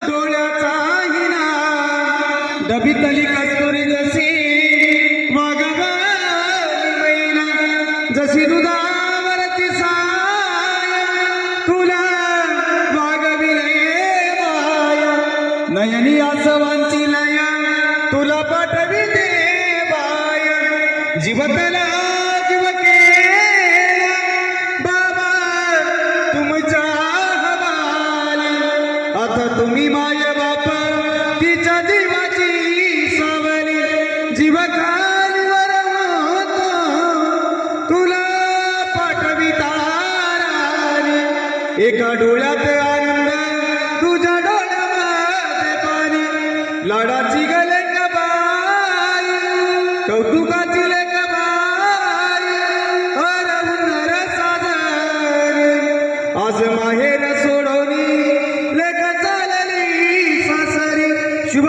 डोळ्याचा हिना डबितली कस्तुरी जशी वागवाली मैना जशी दुधावरची साय तुला वागविले माया नयनी आसवांची लया तुला पाठविते बाया जीवतला जीव केला बाबा तुमच्या हवाली आता तुम्ही माय बाप तिच्या जीवाची सावली जीव खालीवर होतो तुला पाठविता राणी एका डोळ्यात आनंद तुझ्या डोळ्यामध्ये पाणी लाडाची गलेक बाई कौतुकाची लेक बाई हरवून साजरे आज माहेर सोडोनी लेक चालली सासरी शुभ